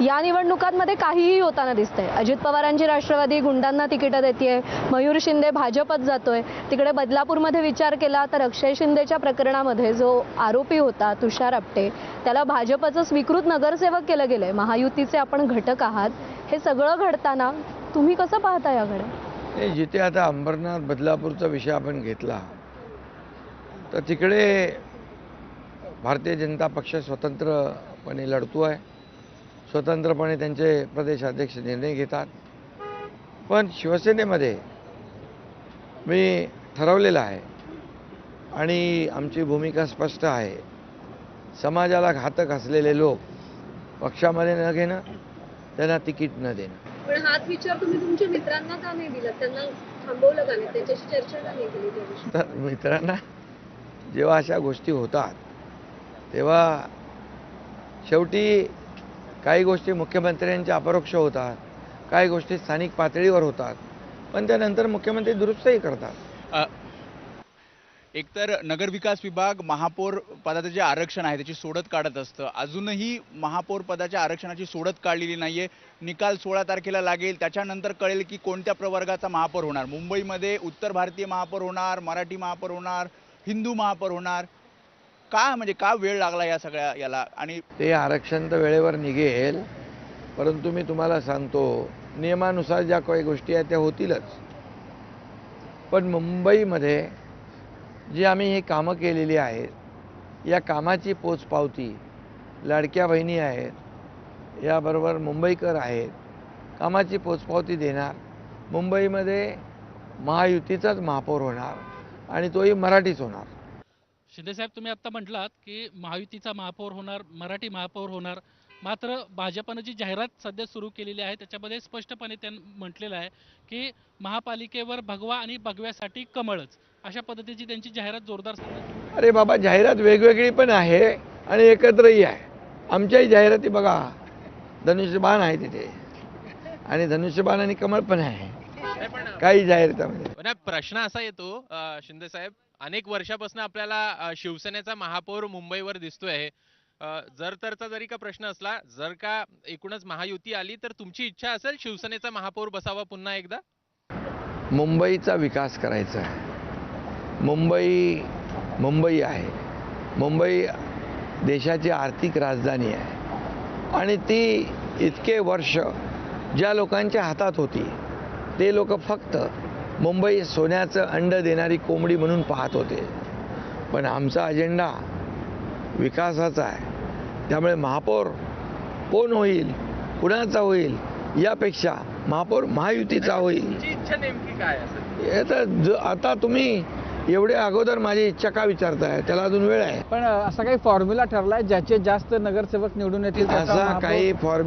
या निवडणुकांमध्ये काहीही होताना दिसतंय। अजित पवारांची राष्ट्रवादी गुंडांना तिकीट देतेय, मयूर शिंदे भाजपत जातोय। तिकडे बदलापूरमध्ये विचार केला तर अक्षय शिंदेच्या प्रकरणामध्ये जो आरोपी होता तुषार आपटे त्याला भाजपचं स्वीकृत नगरसेवक केलं गेलंय। महायुतीचे आपण घटक आहात, हे सगळं घडताना तुम्ही कसं पाहता याकडे? जिथे आता अंबरनाथ बदलापूरचा विषय आपण घेतला तर तिकडे भारतीय जनता पक्ष स्वतंत्रपणे लढतो आहे, स्वतंत्रपणे त्यांचे प्रदेशाध्यक्ष निर्णय घेतात। पण शिवसेनेमध्ये मी ठरवलेलं आहे आणि आमची भूमिका स्पष्ट आहे, समाजाला घातक असलेले लोक पक्षामध्ये न घेणं, त्यांना तिकीट न देणं। पण हाच विचार तुम्ही तुमच्या मित्रांना का नाही दिला? त्यांना थांबवलं का नाही? त्याच्याशी चर्चा का नाही केली? तर मित्रांना जेव्हा अशा गोष्टी होतात तेव्हा शेवटी काही गोष्टी मुख्यमंत्र्यांच्या अपरोक्ष होतात, काही गोष्टी स्थानिक पातळीवर होतात, पण त्यानंतर मुख्यमंत्री दुरुस्तही करतात। एकतर नगरविकास विभाग महापौर पदाचं जे आरक्षण आहे त्याची सोडत काढत असतं। अजूनही महापौर पदाच्या आरक्षणाची सोडत काढलेली नाहीये। निकाल 16 तारखेला लागेल, त्याच्यानंतर कळेल की कोणत्या प्रवर्गाचा महापौर होणार। मुंबईमध्ये उत्तर भारतीय महापौर होणार, मराठी महापौर होणार, हिंदू महापौर होणार। का वेळ लागला या सगळ्या याला? आणि ते आरक्षण तर वेळेवर निघेल, परंतु मी तुम्हाला सांगतो नियमानुसार ज्या काही गोष्टी आहेत त्या होतीलच। पण मुंबईमध्ये जी आम्ही ही कामं केलेली आहेत, या कामाची पोचपावती लाडक्या बहिणी आहेत, याबरोबर मुंबईकर आहेत, कामाची पोचपावती देणार। मुंबईमध्ये महायुतीचाच महापौर होणार आणि तोही मराठीच होणार। शिंदेसाहेब, तुम्ही आत्ता म्हटलात की महायुतीचा महापौर होणार, मराठी महापौर होणार, मात्र भाजपनं जी जाहिरात सध्या सुरू केलेली आहे त्याच्यामध्ये स्पष्टपणे त्यांनी म्हटलेलं आहे की महापालिकेवर भगवा आणि भगव्यासाठी कमळच, अशा पद्धतीची त्यांची जाहिरात जोरदार सध्या। अरे बाबा, जाहिरात वेगवेगळी पण आहे आणि एकत्रही आहे। आमच्याही जाहिराती बघा, धनुष्यबाण आहे तिथे, आणि धनुष्यबाण आणि कमळ पण आहे काही जाहिरातामध्ये। पण प्रश्न असा येतो शिंदे साहेब, अनेक वर्षापासून आपल्याला शिवसेनेचा महापौर मुंबईवर दिसतोय। जर तरचा जरी का प्रश्न असला, जर का एकूणच महायुती आली तर तुमची इच्छा असेल शिवसेनेचा महापौर बसावा पुन्हा एकदा? मुंबईचा विकास करायचा आहे। मुंबई आहे, मुंबई देशाची आर्थिक राजधानी आहे आणि ती इतके वर्ष ज्या लोकांच्या हातात होती ते लोक फक्त मुंबई सोन्याचं अंड देणारी कोंबडी म्हणून पाहत होते। पण आमचा अजेंडा विकासाचा आहे, त्यामुळे महापौर कोण होईल, कुणाचा होईल यापेक्षा महापौर महायुतीचा होईल। तुमची इच्छा नेमकी काय असेल? आता तुम्ही एवढे अगोदर माझी इच्छा का विचारताय? त्याला अजून वेळ आहे। पण असा काही फॉर्म्युला ठरलाय ज्याचे जास्त नगरसेवक निवडून येतील? असा काही फॉर्म्युला